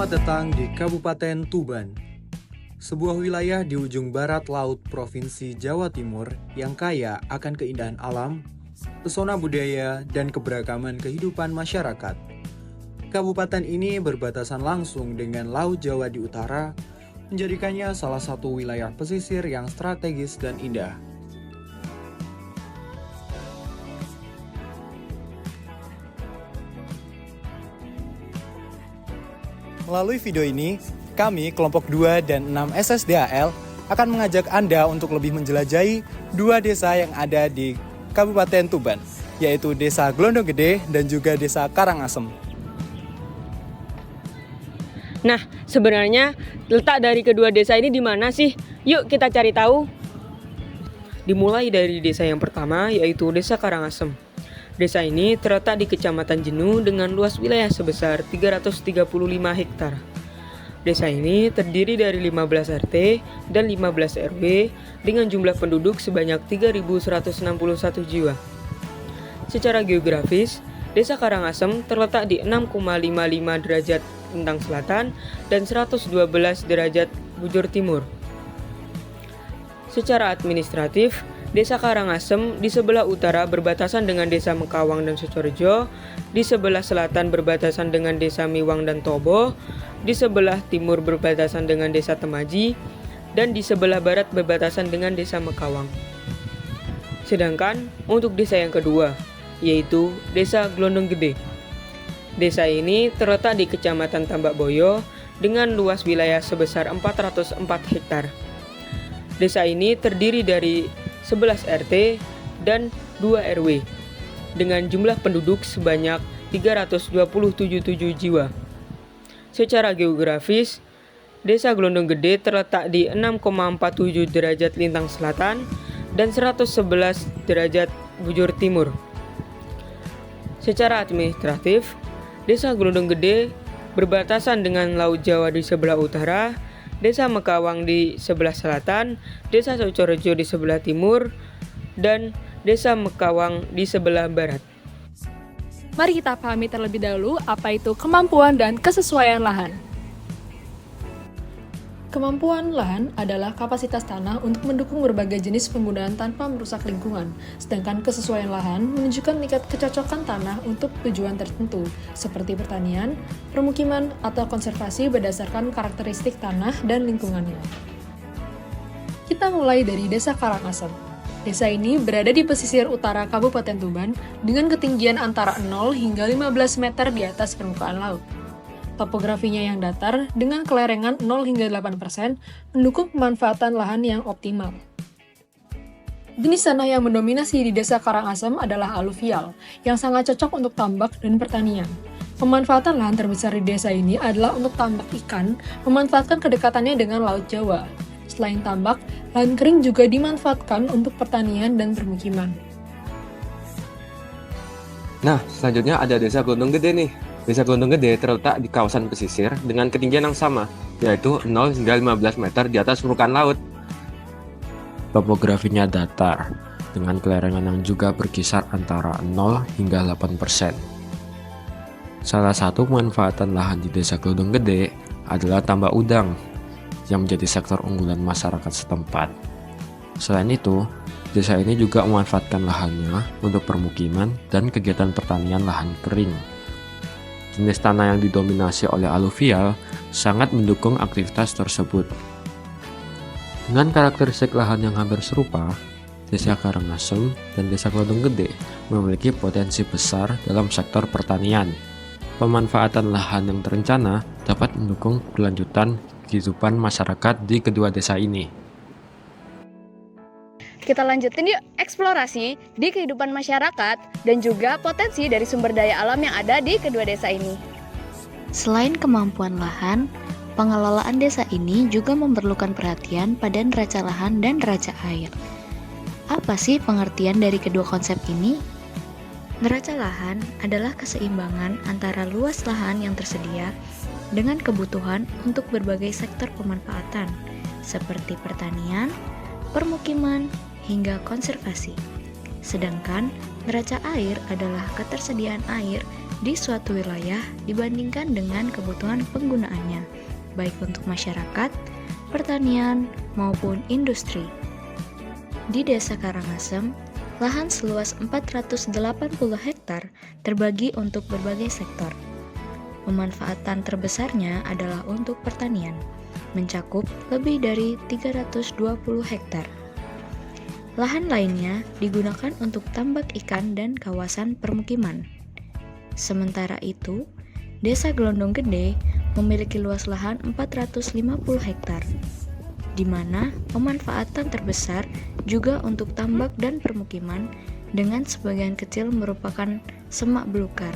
Selamat datang di Kabupaten Tuban, sebuah wilayah di ujung barat laut Provinsi Jawa Timur yang kaya akan keindahan alam, pesona budaya, dan keberagaman kehidupan masyarakat. Kabupaten ini berbatasan langsung dengan Laut Jawa di utara, menjadikannya salah satu wilayah pesisir yang strategis dan indah. Melalui video ini, kami kelompok 2 dan 6 SSDAL akan mengajak Anda untuk lebih menjelajahi dua desa yang ada di Kabupaten Tuban, yaitu Desa Glondong Gede dan juga Desa Karangasem. Nah, sebenarnya letak dari kedua desa ini di mana sih? Yuk kita cari tahu. Dimulai dari desa yang pertama, yaitu Desa Karangasem. Desa ini terletak di Kecamatan Jenuh dengan luas wilayah sebesar 335 hektar. Desa ini terdiri dari 15 RT dan 15 RW dengan jumlah penduduk sebanyak 3.161 jiwa. Secara geografis, Desa Karangasem terletak di 6,55 derajat lintang selatan dan 112 derajat bujur timur. Secara administratif, Desa Karangasem di sebelah utara berbatasan dengan Desa Mekawang dan Sucorejo, di sebelah selatan berbatasan dengan Desa Miwang dan Tobo, di sebelah timur berbatasan dengan Desa Temaji, dan di sebelah barat berbatasan dengan Desa Mekawang. Sedangkan untuk desa yang kedua, yaitu Desa Glondong Gede. Desa ini terletak di Kecamatan Tambak Boyo dengan luas wilayah sebesar 404 hektar. Desa ini terdiri dari 11 RT dan 2 RW dengan jumlah penduduk sebanyak 327 jiwa. Secara geografis, Desa Glondong Gede terletak di 6,47 derajat lintang selatan dan 111 derajat bujur timur. Secara administratif, Desa Glondong Gede berbatasan dengan Laut Jawa di sebelah utara, Desa Mekawang di sebelah selatan, Desa Sucorejo di sebelah timur, dan Desa Mekawang di sebelah barat. Mari kita pahami terlebih dahulu apa itu kemampuan dan kesesuaian lahan. Kemampuan lahan adalah kapasitas tanah untuk mendukung berbagai jenis penggunaan tanpa merusak lingkungan, sedangkan kesesuaian lahan menunjukkan tingkat kecocokan tanah untuk tujuan tertentu, seperti pertanian, permukiman, atau konservasi berdasarkan karakteristik tanah dan lingkungannya. Kita mulai dari Desa Karangasem. Desa ini berada di pesisir utara Kabupaten Tuban dengan ketinggian antara 0 hingga 15 meter di atas permukaan laut. Topografinya yang datar dengan kelerengan 0 hingga 8% mendukung pemanfaatan lahan yang optimal. Jenis tanah yang mendominasi di Desa Karangasem adalah aluvial, yang sangat cocok untuk tambak dan pertanian. Pemanfaatan lahan terbesar di desa ini adalah untuk tambak ikan, memanfaatkan kedekatannya dengan Laut Jawa. Selain tambak, lahan kering juga dimanfaatkan untuk pertanian dan permukiman. Nah, selanjutnya ada Desa Glondong Gede nih. Desa Glondong Gede terletak di kawasan pesisir dengan ketinggian yang sama, yaitu 0 hingga 15 meter di atas permukaan laut. Topografinya datar, dengan kelerengan yang juga berkisar antara 0 hingga 8%. Salah satu pemanfaatan lahan di Desa Glondong Gede adalah tambak udang, yang menjadi sektor unggulan masyarakat setempat. Selain itu, desa ini juga memanfaatkan lahannya untuk permukiman dan kegiatan pertanian lahan kering. Jenis tanah yang didominasi oleh aluvial sangat mendukung aktivitas tersebut. Dengan karakteristik lahan yang hampir serupa, Desa Karangasem dan Desa Glondong Gede memiliki potensi besar dalam sektor pertanian. Pemanfaatan lahan yang terencana dapat mendukung kelanjutan kehidupan masyarakat di kedua desa ini. Kita lanjutin yuk eksplorasi di kehidupan masyarakat dan juga potensi dari sumber daya alam yang ada di kedua desa ini. Selain kemampuan lahan, pengelolaan desa ini juga memerlukan perhatian pada neraca lahan dan neraca air. Apa sih pengertian dari kedua konsep ini? Neraca lahan adalah keseimbangan antara luas lahan yang tersedia dengan kebutuhan untuk berbagai sektor pemanfaatan, seperti pertanian, permukiman, hingga konservasi. Sedangkan neraca air adalah ketersediaan air di suatu wilayah dibandingkan dengan kebutuhan penggunaannya, baik untuk masyarakat, pertanian, maupun industri. Di Desa Karangasem, lahan seluas 480 hektar terbagi untuk berbagai sektor. Pemanfaatan terbesarnya adalah untuk pertanian, mencakup lebih dari 320 hektar. Lahan lainnya digunakan untuk tambak ikan dan kawasan permukiman. Sementara itu, Desa Glondong Gede memiliki luas lahan 450 hektar, di mana pemanfaatan terbesar juga untuk tambak dan permukiman dengan sebagian kecil merupakan semak belukar.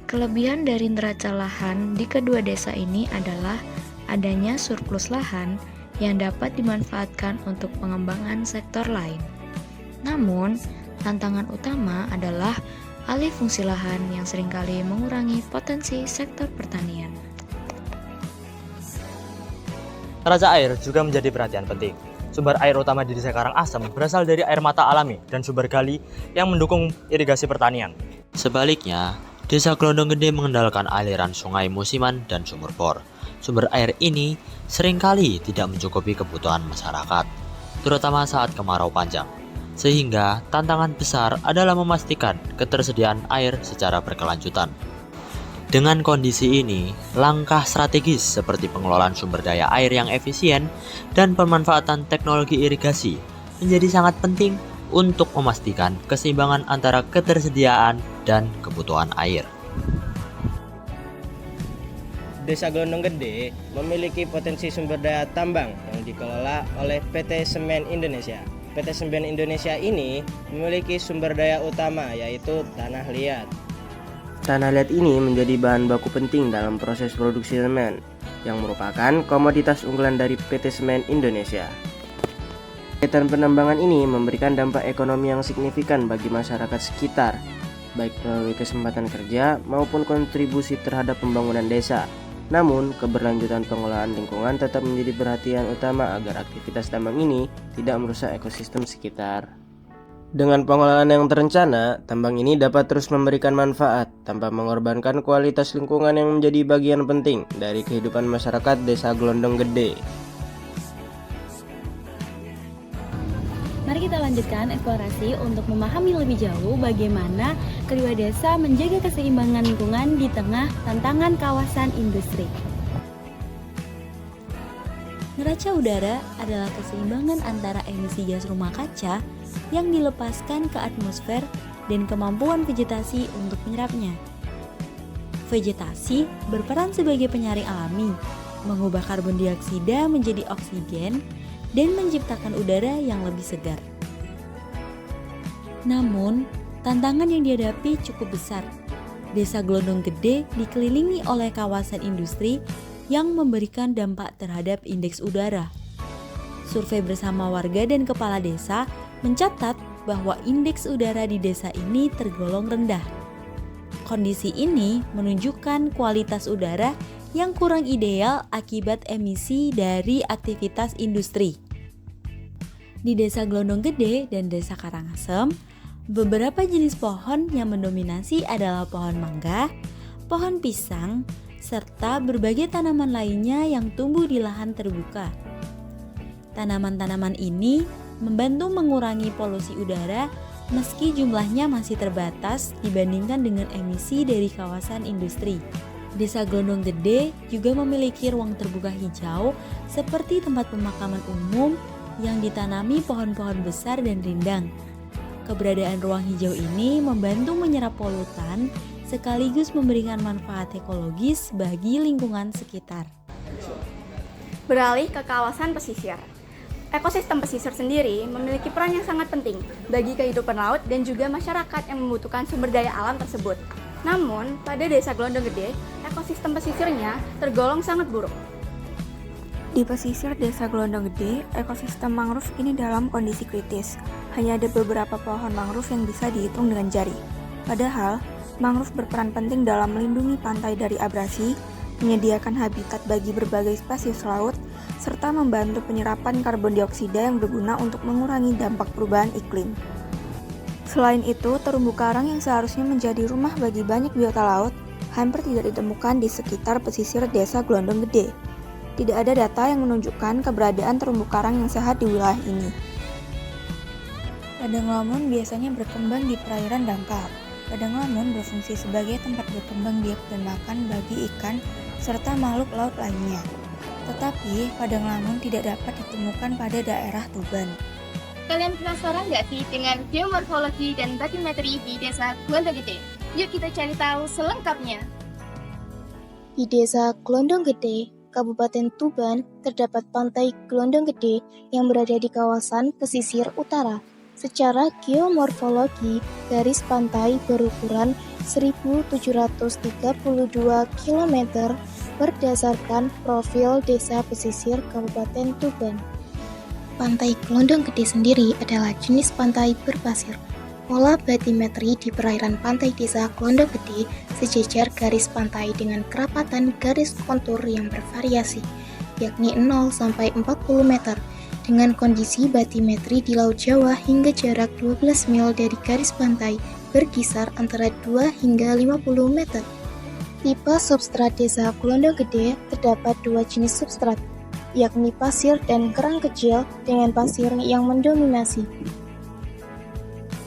Kelebihan dari neraca lahan di kedua desa ini adalah adanya surplus lahan yang dapat dimanfaatkan untuk pengembangan sektor lain. Namun, tantangan utama adalah alih fungsi lahan yang seringkali mengurangi potensi sektor pertanian. Neraca air juga menjadi perhatian penting. Sumber air utama di Desa Karangasem berasal dari air mata alami dan sumber gali yang mendukung irigasi pertanian. Sebaliknya, Desa Glondong Gede mengandalkan aliran sungai musiman dan sumur bor. Sumber air ini seringkali tidak mencukupi kebutuhan masyarakat, terutama saat kemarau panjang. Sehingga tantangan besar adalah memastikan ketersediaan air secara berkelanjutan. Dengan kondisi ini, langkah strategis seperti pengelolaan sumber daya air yang efisien dan pemanfaatan teknologi irigasi menjadi sangat penting untuk memastikan keseimbangan antara ketersediaan dan kebutuhan air. Desa Glondong Gede memiliki potensi sumber daya tambang yang dikelola oleh PT Semen Indonesia. PT Semen Indonesia ini memiliki sumber daya utama yaitu tanah liat. Tanah liat ini menjadi bahan baku penting dalam proses produksi semen, yang merupakan komoditas unggulan dari PT Semen Indonesia. Kegiatan penambangan ini memberikan dampak ekonomi yang signifikan bagi masyarakat sekitar, baik melalui kesempatan kerja maupun kontribusi terhadap pembangunan desa. Namun, keberlanjutan pengelolaan lingkungan tetap menjadi perhatian utama agar aktivitas tambang ini tidak merusak ekosistem sekitar. Dengan pengelolaan yang terencana, tambang ini dapat terus memberikan manfaat tanpa mengorbankan kualitas lingkungan yang menjadi bagian penting dari kehidupan masyarakat Desa Glondong Gede. Mari kita lanjutkan eksplorasi untuk memahami lebih jauh bagaimana kedua desa menjaga keseimbangan lingkungan di tengah tantangan kawasan industri. Neraca udara adalah keseimbangan antara emisi gas rumah kaca yang dilepaskan ke atmosfer dan kemampuan vegetasi untuk menyerapnya. Vegetasi berperan sebagai penyaring alami, mengubah karbon dioksida menjadi oksigen, dan menciptakan udara yang lebih segar. Namun, tantangan yang dihadapi cukup besar. Desa Glondong Gede dikelilingi oleh kawasan industri yang memberikan dampak terhadap indeks udara. Survei bersama warga dan kepala desa mencatat bahwa indeks udara di desa ini tergolong rendah. Kondisi ini menunjukkan kualitas udara yang kurang ideal akibat emisi dari aktivitas industri. Di Desa Glondong Gede dan Desa Karangasem, beberapa jenis pohon yang mendominasi adalah pohon mangga, pohon pisang, serta berbagai tanaman lainnya yang tumbuh di lahan terbuka. Tanaman-tanaman ini membantu mengurangi polusi udara meski jumlahnya masih terbatas dibandingkan dengan emisi dari kawasan industri. Desa Glondong Gede juga memiliki ruang terbuka hijau seperti tempat pemakaman umum yang ditanami pohon-pohon besar dan rindang. Keberadaan ruang hijau ini membantu menyerap polutan sekaligus memberikan manfaat ekologis bagi lingkungan sekitar. Beralih ke kawasan pesisir. Ekosistem pesisir sendiri memiliki peran yang sangat penting bagi kehidupan laut dan juga masyarakat yang membutuhkan sumber daya alam tersebut. Namun, pada Desa Glondong Gede, ekosistem pesisirnya tergolong sangat buruk. Di pesisir Desa Glondong Gede, ekosistem mangrove ini dalam kondisi kritis. Hanya ada beberapa pohon mangrove yang bisa dihitung dengan jari. Padahal, mangrove berperan penting dalam melindungi pantai dari abrasi, menyediakan habitat bagi berbagai spesies laut, serta membantu penyerapan karbon dioksida yang berguna untuk mengurangi dampak perubahan iklim. Selain itu, terumbu karang yang seharusnya menjadi rumah bagi banyak biota laut hampir tidak ditemukan di sekitar pesisir Desa Glondong Gede. Tidak ada data yang menunjukkan keberadaan terumbu karang yang sehat di wilayah ini. Padang lamun biasanya berkembang di perairan dangkal. Padang lamun berfungsi sebagai tempat berkembang biak dan makan bagi ikan serta makhluk laut lainnya. Tetapi, padang lamun tidak dapat ditemukan pada daerah Tuban. Kalian penasaran nggak sih dengan geomorfologi dan batimetri di Desa Glondong Gede? Yuk kita cari tahu selengkapnya. Di Desa Glondong Gede, Kabupaten Tuban, terdapat Pantai Glondong Gede yang berada di kawasan pesisir utara. Secara geomorfologi, garis pantai berukuran 1.732 km berdasarkan profil desa pesisir Kabupaten Tuban. Pantai Glondong Gede sendiri adalah jenis pantai berpasir. Pola batimetri di perairan pantai desa Glondong Gede sejajar garis pantai dengan kerapatan garis kontur yang bervariasi, yakni 0 sampai 40 meter, dengan kondisi batimetri di Laut Jawa hingga jarak 12 mil dari garis pantai berkisar antara 2 hingga 50 meter. Tipe substrat desa Glondong Gede terdapat 2 jenis substrat, yakni pasir dan kerang kecil dengan pasir yang mendominasi.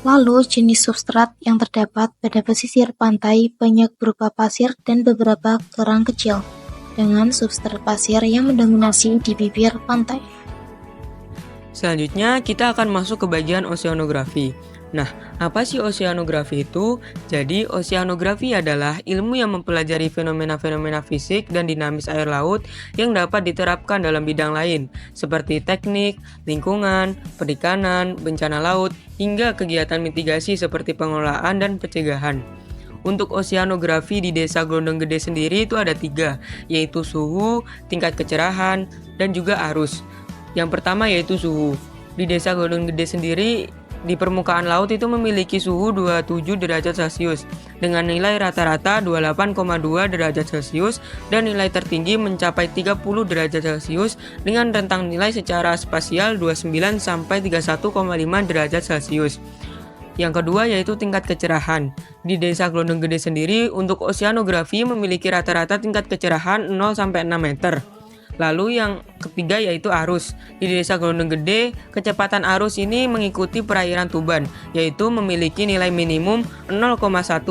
Lalu jenis substrat yang terdapat pada pesisir pantai banyak berupa pasir dan beberapa kerang kecil, dengan substrat pasir yang mendominasi di bibir pantai. Selanjutnya kita akan masuk ke bagian oseanografi. Nah, apa sih oseanografi itu? Jadi, oseanografi adalah ilmu yang mempelajari fenomena-fenomena fisik dan dinamis air laut yang dapat diterapkan dalam bidang lain, seperti teknik, lingkungan, perikanan, bencana laut, hingga kegiatan mitigasi seperti pengelolaan dan pencegahan. Untuk oseanografi di Desa Glondong Gede sendiri itu ada 3, yaitu suhu, tingkat kecerahan, dan juga arus. Yang pertama yaitu suhu. Di Desa Glondong Gede sendiri, di permukaan laut itu memiliki suhu 27 derajat Celcius dengan nilai rata-rata 28,2 derajat Celcius dan nilai tertinggi mencapai 30 derajat Celcius dengan rentang nilai secara spasial 29 sampai 31,5 derajat Celcius. Yang kedua yaitu tingkat kecerahan. Di Desa Glondong Gede sendiri untuk oseanografi memiliki rata-rata tingkat kecerahan 0 sampai 6 meter. Lalu yang ketiga yaitu arus. Di Desa Glondong Gede, kecepatan arus ini mengikuti perairan Tuban, yaitu memiliki nilai minimum 0,1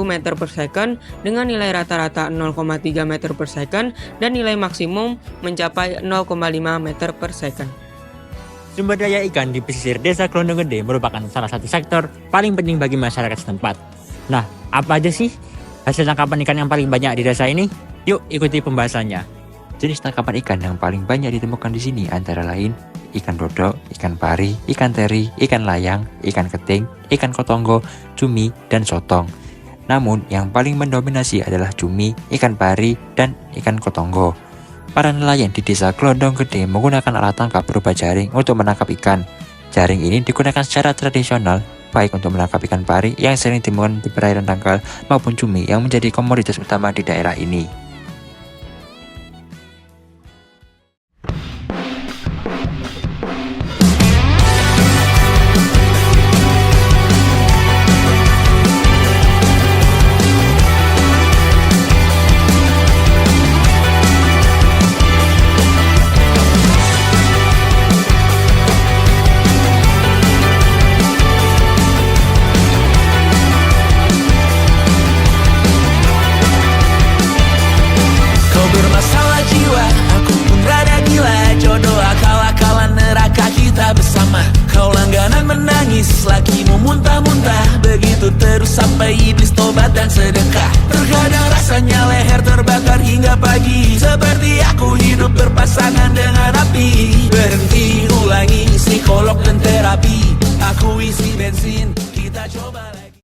meter per second dengan nilai rata-rata 0,3 meter per second dan nilai maksimum mencapai 0,5 meter per second. Sumber daya ikan di pesisir Desa Glondong Gede merupakan salah satu sektor paling penting bagi masyarakat setempat. Nah, apa aja sih hasil tangkapan ikan yang paling banyak di desa ini? Yuk ikuti pembahasannya. Jenis tangkapan ikan yang paling banyak ditemukan di sini antara lain ikan dodok, ikan pari, ikan teri, ikan layang, ikan keting, ikan kotonggo, cumi, dan sotong. Namun yang paling mendominasi adalah cumi, ikan pari, dan ikan kotonggo. Para nelayan di Desa Glondong Gede menggunakan alat tangkap berupa jaring untuk menangkap ikan. Jaring ini digunakan secara tradisional baik untuk menangkap ikan pari yang sering ditemukan di perairan dangkal maupun cumi yang menjadi komoditas utama di daerah ini. Bermasalah jiwa, aku pun rada gila. Jodoh akal-akalan neraka kita bersama. Kau langganan menangis, lakimu muntah-muntah. Begitu terus sampai iblis tobat dan sedekah. Terkadang rasanya leher terbakar hingga pagi. Seperti aku hidup berpasangan dengan api. Berhenti, ulangi psikolog dan terapi. Aku isi bensin, kita coba.